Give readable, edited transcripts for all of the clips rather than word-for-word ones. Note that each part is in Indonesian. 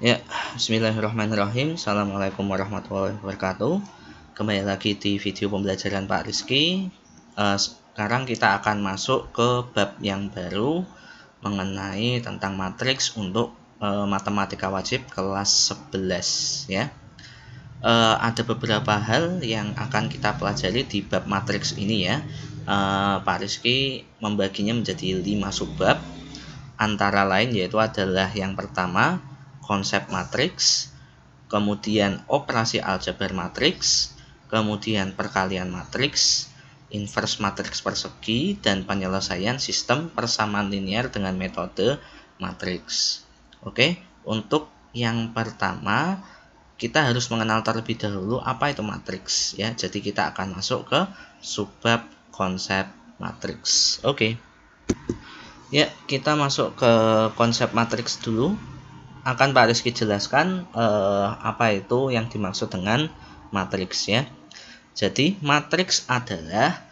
Ya, bismillahirrahmanirrahim. Assalamualaikum warahmatullahi wabarakatuh. Kembali lagi di video pembelajaran Pak Rizky. Sekarang kita akan masuk ke bab yang baru mengenai tentang matriks untuk matematika wajib kelas 11 ya. Ada beberapa hal yang akan kita pelajari di bab matriks ini ya. Pak Rizky membaginya menjadi 5 subbab, antara lain yaitu adalah yang pertama konsep matriks, kemudian operasi aljabar matriks, kemudian perkalian matriks, inverse matriks persegi, dan penyelesaian sistem persamaan linear dengan metode matriks. Oke, untuk yang pertama kita harus mengenal terlebih dahulu apa itu matriks ya. Jadi kita akan masuk ke subbab konsep matriks. Oke. Ya, kita masuk ke konsep matriks dulu. Akan Pak Rizky jelaskan apa itu yang dimaksud dengan matriks ya. Jadi matriks adalah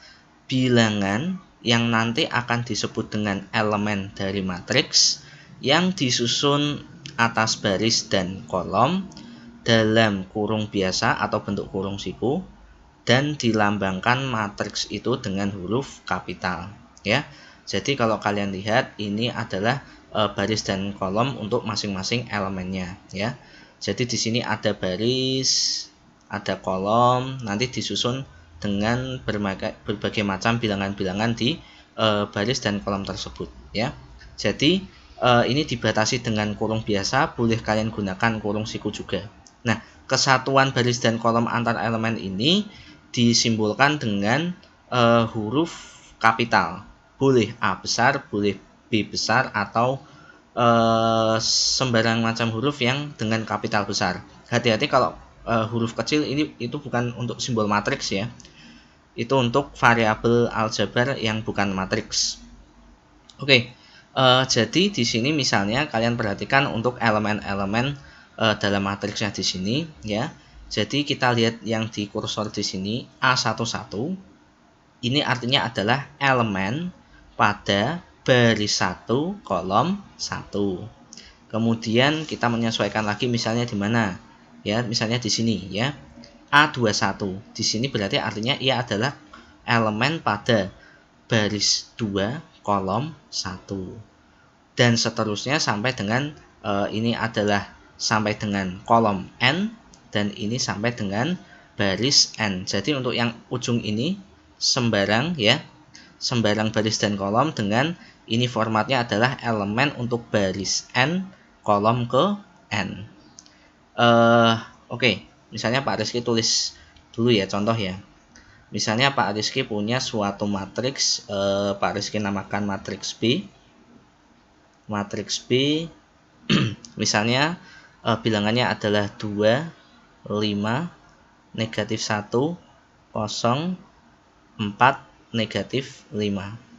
bilangan yang nanti akan disebut dengan elemen dari matriks yang disusun atas baris dan kolom dalam kurung biasa atau bentuk kurung siku dan dilambangkan matriks itu dengan huruf kapital ya. Jadi kalau kalian lihat ini adalah baris dan kolom untuk masing-masing elemennya ya. Jadi di sini ada baris, ada kolom, nanti disusun dengan berbagai macam bilangan-bilangan di baris dan kolom tersebut ya. Jadi ini dibatasi dengan kurung biasa, boleh kalian gunakan kurung siku juga. Nah, kesatuan baris dan kolom antar elemen ini disimbolkan dengan huruf kapital. Boleh A besar, boleh B besar, atau sembarang macam huruf yang dengan kapital besar. Hati-hati kalau huruf kecil itu bukan untuk simbol matriks ya. Itu untuk variabel aljabar yang bukan matriks. Oke, jadi di sini misalnya kalian perhatikan untuk elemen-elemen dalam matriksnya di sini ya. Jadi kita lihat yang di kursor di sini A11. Ini artinya adalah elemen pada baris 1 kolom 1. Kemudian kita menyesuaikan lagi misalnya di mana? Ya, misalnya di sini ya. A21. Di sini berarti artinya ia adalah elemen pada baris 2 kolom 1. Dan seterusnya sampai dengan ini adalah sampai dengan kolom N, dan ini sampai dengan baris N. Jadi untuk yang ujung ini sembarang ya, sembarang baris dan kolom dengan ini formatnya adalah elemen untuk baris N kolom ke N. Oke, misalnya Pak Rizky tulis dulu ya contoh ya. Misalnya Pak Rizky punya suatu matriks, Pak Rizky namakan matriks B. Matriks B misalnya bilangannya adalah 2, 5, negatif 1, 0, 4, negatif 5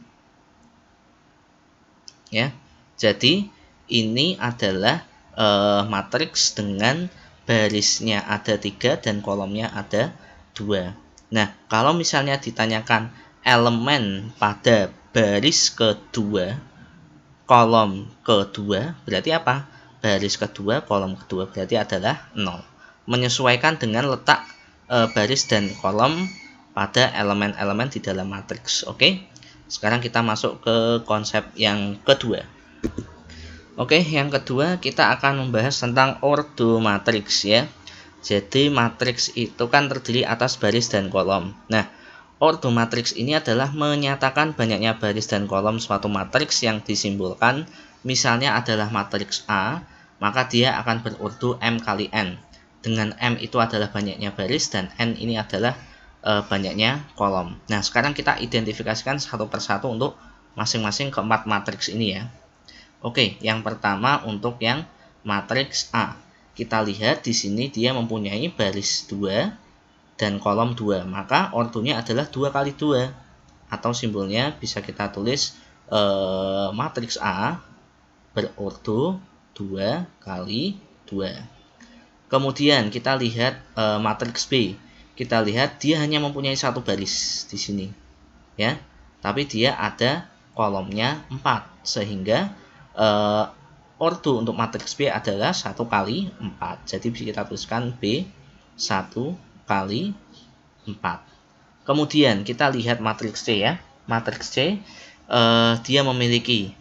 ya. Jadi ini adalah matriks dengan barisnya ada 3 dan kolomnya ada 2. Nah, kalau misalnya ditanyakan elemen pada baris kedua kolom kedua berarti apa? Baris kedua kolom kedua berarti adalah 0. Menyesuaikan dengan letak baris dan kolom pada elemen-elemen di dalam matriks. Oke. Sekarang kita masuk ke konsep yang kedua. Oke, yang kedua kita akan membahas tentang ordo matriks ya. Jadi matriks itu kan terdiri atas baris dan kolom. Nah, ordo matriks ini adalah menyatakan banyaknya baris dan kolom suatu matriks yang disimbolkan. Misalnya adalah matriks A, maka dia akan berordo M kali N. Dengan M itu adalah banyaknya baris dan N ini adalah banyaknya kolom. Nah, sekarang kita identifikasikan satu persatu untuk masing-masing keempat matriks ini ya. Oke, yang pertama untuk yang matriks A. Kita lihat di sini dia mempunyai baris 2 dan kolom 2. Maka ordonya adalah 2 kali 2. Atau simbolnya bisa kita tulis matriks A berordo 2 kali 2. Kemudian kita lihat matriks B. Kita lihat dia hanya mempunyai satu baris di sini ya, tapi dia ada kolomnya 4 sehingga ordo untuk matriks B adalah 1 kali 4. Jadi bisa kita tuliskan B 1 kali 4. Kemudian kita lihat matriks C ya. Matriks C dia memiliki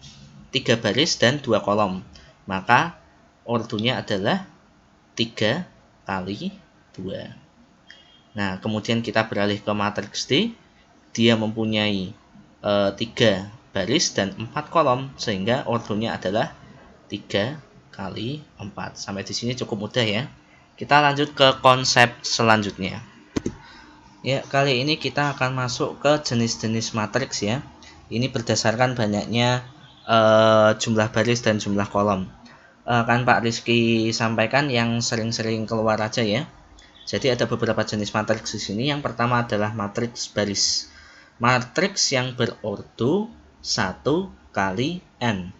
3 baris dan 2 kolom. Maka ordonya adalah 3 kali 2. Nah, kemudian kita beralih ke matriks D. Dia mempunyai 3 baris dan 4 kolom, sehingga ordonya adalah 3 kali 4. Sampai di sini cukup mudah ya. Kita lanjut ke konsep selanjutnya. Ya, kali ini kita akan masuk ke jenis-jenis matriks ya. Ini berdasarkan banyaknya jumlah baris dan jumlah kolom. Kan Pak Rizky sampaikan yang sering-sering keluar aja ya. Jadi ada beberapa jenis matriks di sini. Yang pertama adalah matriks baris. Matriks yang berordo 1 kali n.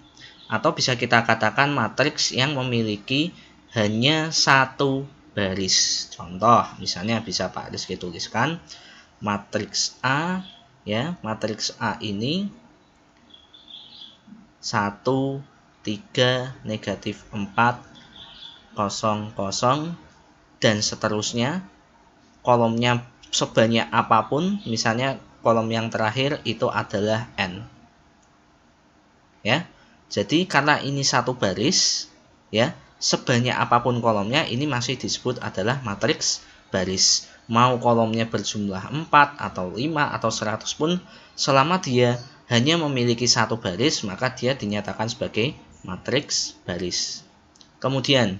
Atau bisa kita katakan matriks yang memiliki hanya 1 baris. Contoh, misalnya bisa Pak Rizky tuliskan matriks A ya. Matriks A ini 1 3 negatif 4 0 0 dan seterusnya, kolomnya sebanyak apapun, misalnya kolom yang terakhir itu adalah n. Ya. Jadi karena ini 1 baris, ya, sebanyak apapun kolomnya ini masih disebut adalah matriks baris. Mau kolomnya berjumlah 4 atau 5 atau 100 pun, selama dia hanya memiliki 1 baris, maka dia dinyatakan sebagai matriks baris. Kemudian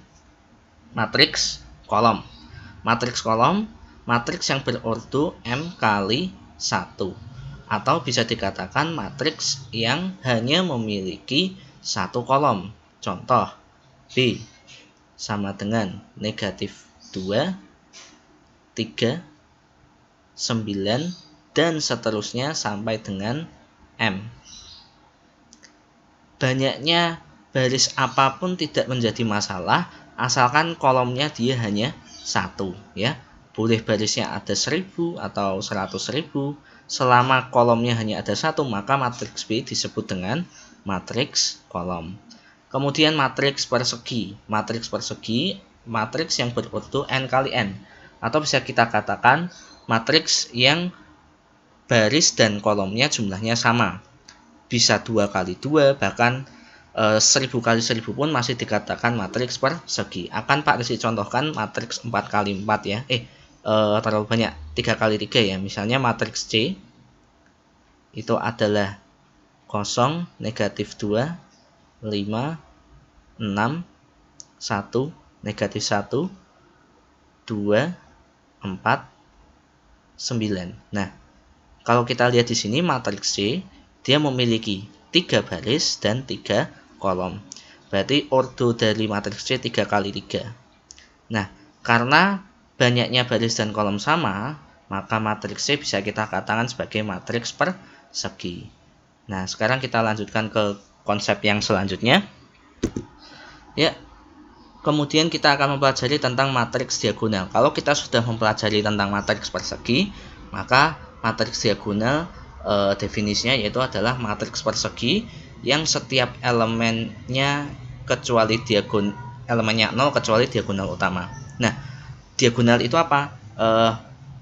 matriks kolom. Matriks kolom, matriks yang berordo m kali 1. Atau bisa dikatakan matriks yang hanya memiliki 1 kolom. Contoh, B sama dengan negatif 2, 3, 9, dan seterusnya sampai dengan m. Banyaknya baris apapun tidak menjadi masalah, asalkan kolomnya dia hanya 1 ya. Boleh barisnya ada 1000 atau 100.000, selama kolomnya hanya ada 1, maka matriks B disebut dengan matriks kolom. Kemudian matriks persegi. Matriks persegi, matriks yang berordo n kali n. Atau bisa kita katakan matriks yang baris dan kolomnya jumlahnya sama. Bisa 2 kali 2, bahkan 1000 kali 1000 pun masih dikatakan matriks persegi. Akan Pak Rizky contohkan matriks 4 kali 4 ya. Terlalu banyak, 3 kali 3 ya. Misalnya matriks C itu adalah 0, negatif 2, 5, 6, 1, negatif 1, 2, 4, 9. Nah, kalau kita lihat di sini matriks C dia memiliki 3 baris dan 3 kolom. Berarti ordo dari matriks C 3 kali 3. Nah, karena banyaknya baris dan kolom sama, maka matriks C bisa kita katakan sebagai matriks persegi. Nah, sekarang kita lanjutkan ke konsep yang selanjutnya. Ya. Kemudian kita akan mempelajari tentang matriks diagonal. Kalau kita sudah mempelajari tentang matriks persegi, maka matriks diagonal definisinya yaitu adalah matriks persegi yang setiap elemennya kecuali elemennya 0 kecuali diagonal utama. Nah, diagonal itu apa?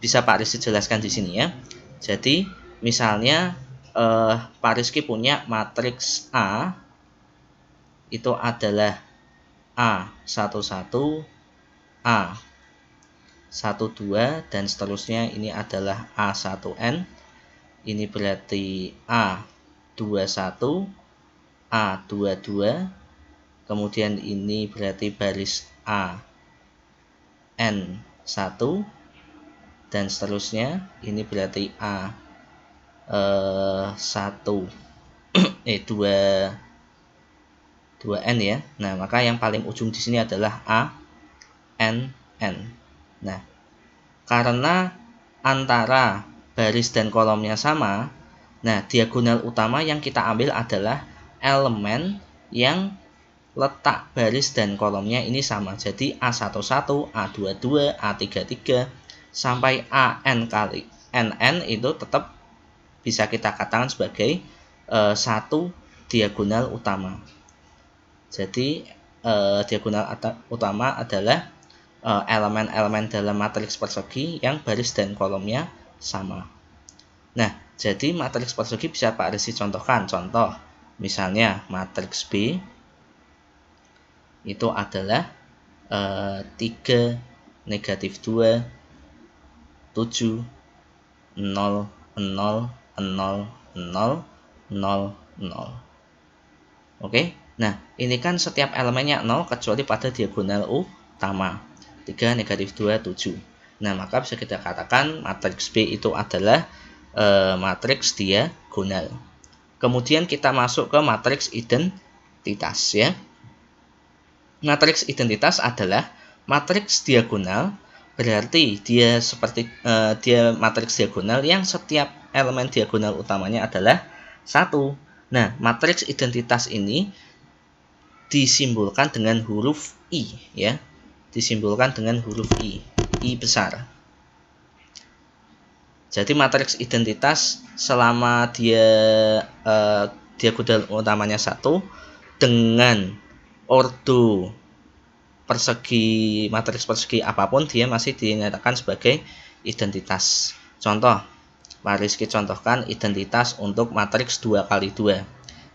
Bisa Pak Rizky jelaskan di sini ya. Jadi, misalnya Pak Rizky punya matriks A itu adalah A11, A12 dan seterusnya, ini adalah A1n. Ini berarti A21, A22, kemudian ini berarti baris AN1 dan seterusnya, ini berarti A2n ya. Nah, maka yang paling ujung di sini adalah ANN. Nah, karena antara baris dan kolomnya sama, nah diagonal utama yang kita ambil adalah elemen yang letak baris dan kolomnya ini sama. Jadi A11, A22, A33 sampai AN kali NN itu tetap bisa kita katakan sebagai satu diagonal utama. Jadi diagonal utama adalah elemen-elemen dalam matriks persegi yang baris dan kolomnya sama. Nah, jadi matriks persegi bisa Pak Rizky contohkan. Contoh, misalnya matriks B itu adalah 3, negatif 2, 7, 0, 0, 0, 0, 0, 0. Oke, nah ini kan setiap elemennya 0 kecuali pada diagonal utama 3, negatif 2, 7. Nah, maka bisa kita katakan matriks B itu adalah matriks diagonal. Kemudian kita masuk ke matriks identitas ya. Matriks identitas adalah matriks diagonal, berarti dia dia matriks diagonal yang setiap elemen diagonal utamanya adalah 1. Nah, matriks identitas ini disimbolkan dengan huruf I ya. Disimbolkan dengan huruf I besar. Jadi matriks identitas selama dia diagonal utamanya 1 dengan ordo persegi, matriks persegi apapun, dia masih dinyatakan sebagai identitas. Contoh, Pak Rizky contohkan identitas untuk matriks 2 kali 2.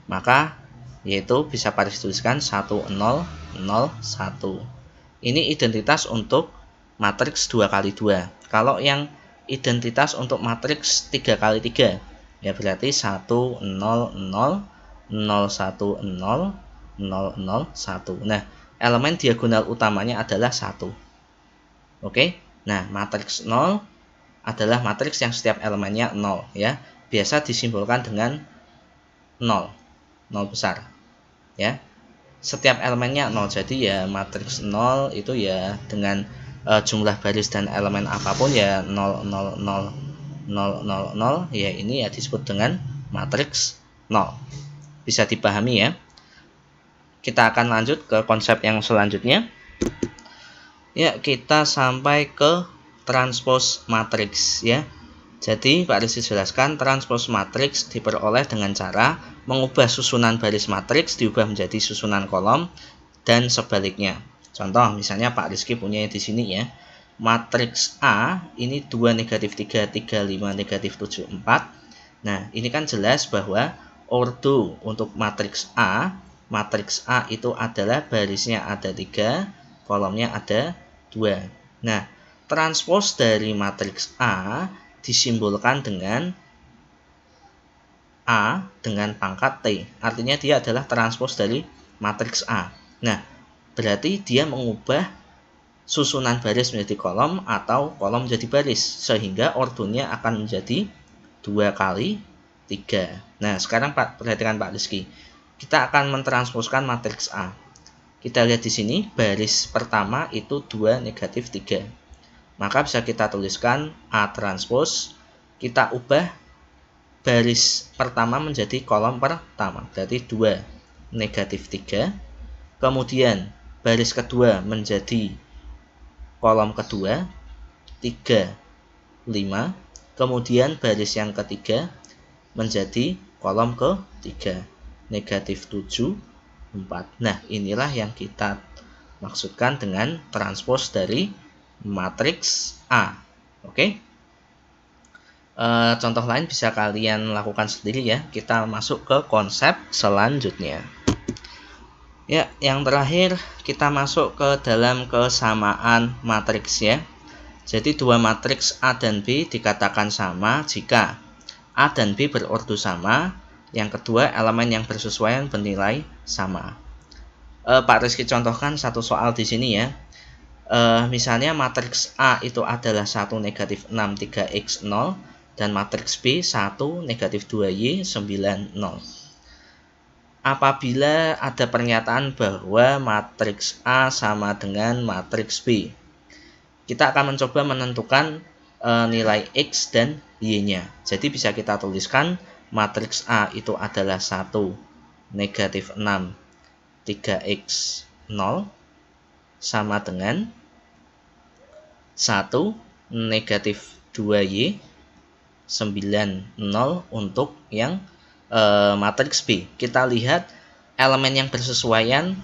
Maka yaitu bisa Pak Rizky tuliskan 1, 0, 0, 1. Ini identitas untuk matriks 2 kali 2. Kalau yang identitas untuk matriks 3 kali 3, ya berarti 1, 0, 0, 0, 1, 0, 0, 0, 1. Nah, elemen diagonal utamanya adalah 1. Oke. Nah, matriks 0 adalah matriks yang setiap elemennya 0 ya. Biasa disimbolkan dengan 0. 0 besar. Ya. Setiap elemennya 0. Jadi ya matriks 0 itu ya dengan jumlah baris dan elemen apapun ya 0, 0, 0, 0, 0, 0, ya ini ya disebut dengan matriks 0. Bisa dipahami ya. Kita akan lanjut ke konsep yang selanjutnya. Ya, kita sampai ke transpose matriks ya. Jadi Pak Rizky jelaskan transpose matriks diperoleh dengan cara mengubah susunan baris matriks diubah menjadi susunan kolom dan sebaliknya. Contoh misalnya Pak Rizky punya di sini ya. Matriks A ini 2, negatif 3, 3, 5, negatif 7, 4. Nah, ini kan jelas bahwa ordo untuk matriks A itu adalah barisnya ada 3, kolomnya ada 2. Nah, transpose dari matriks A disimbolkan dengan A dengan pangkat T. Artinya dia adalah transpose dari matriks A. Nah, berarti dia mengubah susunan baris menjadi kolom atau kolom menjadi baris. Sehingga ordonya akan menjadi 2 kali 3. Nah, sekarang perhatikan Pak Rizky. Kita akan mentransposkan matriks A. Kita lihat di sini, baris pertama itu 2, negatif 3. Maka bisa kita tuliskan A transpose. Kita ubah baris pertama menjadi kolom pertama. Berarti 2, negatif 3. Kemudian baris kedua menjadi kolom kedua, 3, 5. Kemudian baris yang ketiga menjadi kolom ketiga, negatif 7, 4. Nah, inilah yang kita maksudkan dengan transpose dari matriks A. Oke. Contoh lain bisa kalian lakukan sendiri ya. Kita masuk ke konsep selanjutnya. Ya, yang terakhir kita masuk ke dalam kesamaan matriks ya. Jadi dua matriks A dan B dikatakan sama jika A dan B berordo sama. Yang kedua, elemen yang bersesuaian bernilai sama. Pak Rizky contohkan satu soal di sini ya. Misalnya matriks A itu adalah 1, negatif 6, 3x, 0. Dan matriks B 1, negatif 2y, 9, 0. Apabila ada pernyataan bahwa matriks A sama dengan matriks B, kita akan mencoba menentukan nilai X dan Y-nya. Jadi bisa kita tuliskan matriks A itu adalah 1, negatif 6, 3x, 0 sama dengan 1, negatif 2y, 9, 0 untuk yang matriks B. Kita lihat elemen yang bersesuaian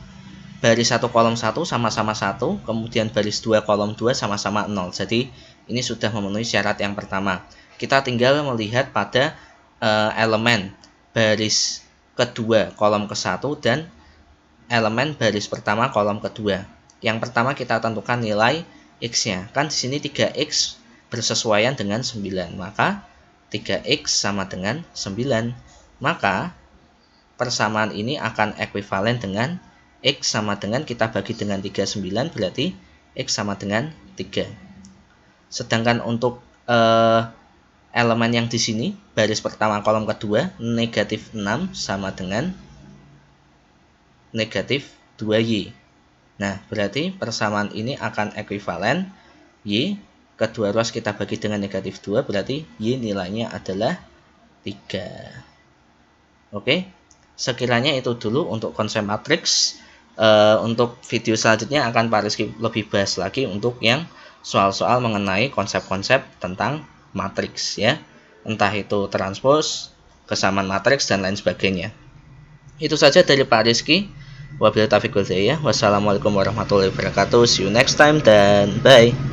baris 1 kolom 1 sama-sama 1, kemudian baris 2 kolom 2 sama-sama 0. Jadi ini sudah memenuhi syarat yang pertama. Kita tinggal melihat pada elemen baris kedua kolom ke-1 dan elemen baris pertama kolom kedua. Yang pertama kita tentukan nilai X-nya. Kan di sini 3X bersesuaian dengan 9. Maka 3X sama dengan 9. Maka persamaan ini akan ekuivalen dengan X sama dengan kita bagi dengan 39, berarti X sama dengan 3. Sedangkan untuk elemen yang di sini, baris pertama kolom kedua, negatif 6 sama dengan negatif 2Y. Nah, berarti persamaan ini akan ekuivalen Y, kedua ruas kita bagi dengan negatif 2, berarti Y nilainya adalah 3. Oke, sekiranya itu dulu untuk konsep matriks. Untuk video selanjutnya akan Pak Rizky lebih bahas lagi untuk yang soal-soal mengenai konsep-konsep tentang matriks ya, entah itu transpose, kesamaan matriks dan lain sebagainya. Itu saja dari Pak Rizky. Wabillahi taufiq wal hidayah. Wassalamualaikum warahmatullahi wabarakatuh. See you next time dan bye.